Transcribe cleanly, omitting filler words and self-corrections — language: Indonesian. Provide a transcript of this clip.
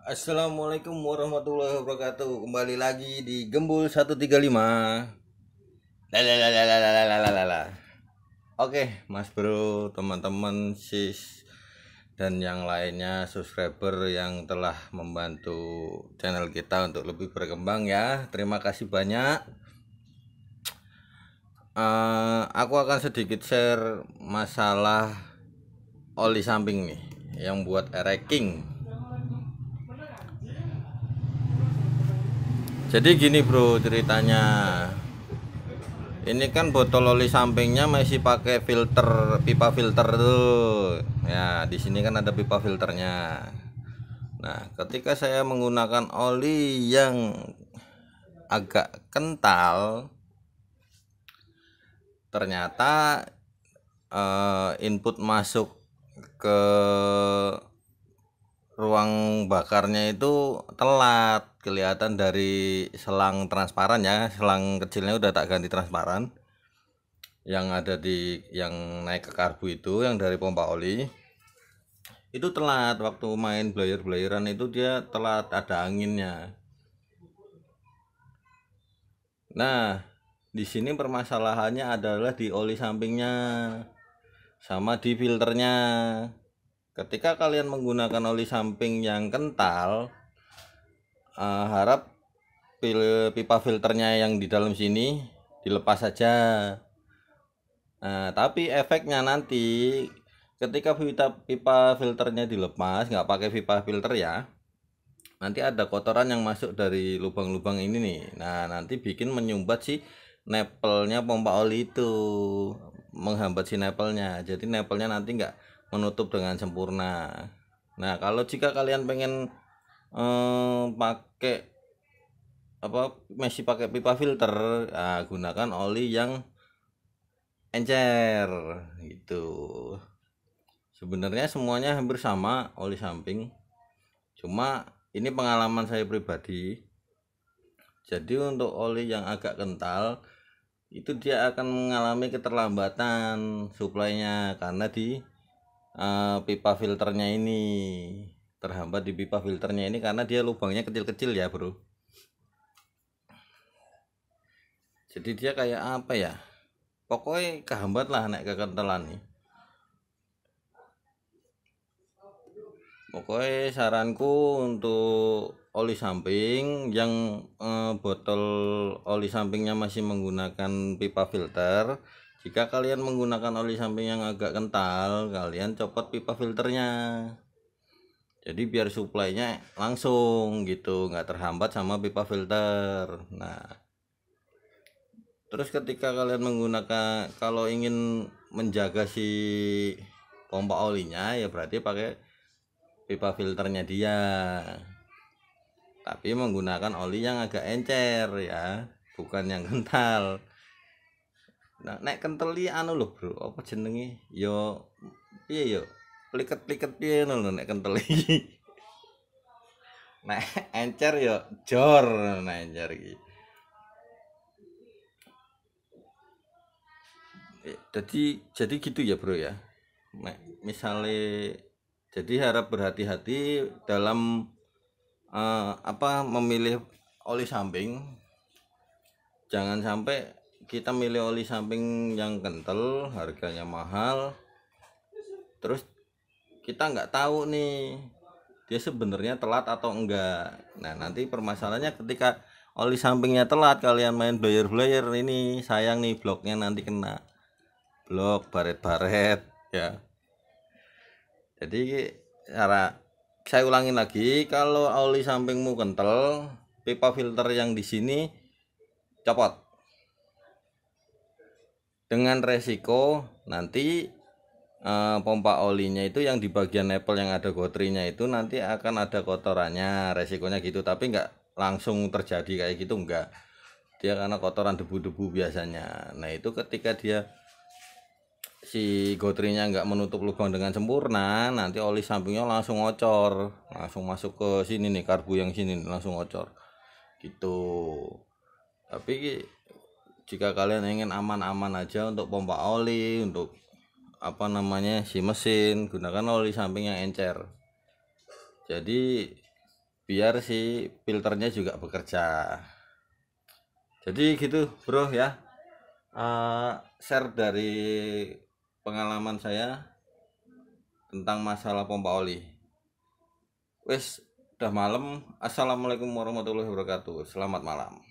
Assalamualaikum warahmatullahi wabarakatuh. Kembali lagi di Gembul 135. Lalalalalalalalalala. Oke, Mas Bro, teman-teman, sis dan yang lainnya subscriber yang telah membantu channel kita untuk lebih berkembang ya. Terima kasih banyak. Aku akan sedikit share masalah oli samping nih yang buat ereking. Jadi gini bro ceritanya. Ini kan botol oli sampingnya masih pakai filter, pipa filter tuh. Ya, di sini kan ada pipa filternya. Nah, ketika saya menggunakan oli yang agak kental, ternyata input masuk ke ruang bakarnya itu telat. Kelihatan dari selang transparan ya, selang kecilnya udah tak ganti transparan, yang ada di yang naik ke karbu itu, yang dari pompa oli itu telat. Waktu main blayer-blayeran itu dia telat, ada anginnya. Nah, di sini permasalahannya adalah di oli sampingnya sama di filternya. Ketika kalian menggunakan oli samping yang kental, harap pipa filternya yang di dalam sini dilepas saja. Nah, tapi efeknya nanti ketika pipa filternya dilepas, nggak pakai pipa filter ya, nanti ada kotoran yang masuk dari lubang-lubang ini nih. Nah, nanti bikin menyumbat si nepelnya pompa oli itu, menghambat si nepelnya. Jadi nepelnya nanti nggak menutup dengan sempurna. Nah, kalau jika kalian pengen pakai masih pakai pipa filter, gunakan oli yang encer gitu. Sebenarnya semuanya hampir sama oli samping, cuma ini pengalaman saya pribadi. Jadi untuk oli yang agak kental itu dia akan mengalami keterlambatan suplainya karena di pipa filternya ini, terhambat di pipa filternya ini karena dia lubangnya kecil-kecil ya bro. Jadi dia kayak apa ya, pokoknya kehambat lah naik kekentalan nih. Pokoknya saranku untuk oli samping yang botol oli sampingnya masih menggunakan pipa filter, jika kalian menggunakan oli samping yang agak kental, kalian copot pipa filternya. Jadi biar suplainya langsung gitu, nggak terhambat sama pipa filter. Nah, terus ketika kalian menggunakan, kalau ingin menjaga si pompa olinya ya berarti pakai pipa filternya dia, tapi menggunakan oli yang agak encer ya, bukan yang kental. Nah, nek kenteli anu loh bro, apa jenenge yo piye yo, pliket-pliket piye lho nek kenteli. Nek encer yo jor, nek encer iki. Jadi gitu ya bro ya. Nek misalnya, jadi harap berhati-hati dalam memilih oli samping. Jangan sampai kita milih oli samping yang kental, harganya mahal, terus kita nggak tahu nih dia sebenarnya telat atau enggak. Nah, nanti permasalahannya ketika oli sampingnya telat, kalian main blayer ini sayang nih, bloknya nanti kena blok baret-baret ya. Jadi saya ulangin lagi, kalau oli sampingmu kental, pipa filter yang di sini copot. Dengan resiko nanti pompa olinya itu yang di bagian nepel yang ada gotrinya itu nanti akan ada kotorannya, resikonya gitu. Tapi nggak langsung terjadi kayak gitu, enggak. Dia karena kotoran debu-debu biasanya. Nah, itu ketika dia si gotrinya nggak menutup lubang dengan sempurna, nanti oli sampingnya langsung ngocor, langsung masuk ke sini nih, karbu yang sini langsung ngocor gitu. Tapi jika kalian ingin aman-aman aja untuk pompa oli, untuk si mesin, gunakan oli samping yang encer. Jadi biar si filternya juga bekerja. Jadi gitu bro ya, share dari pengalaman saya tentang masalah pompa oli. Wes udah malam. Assalamualaikum warahmatullahi wabarakatuh. Selamat malam.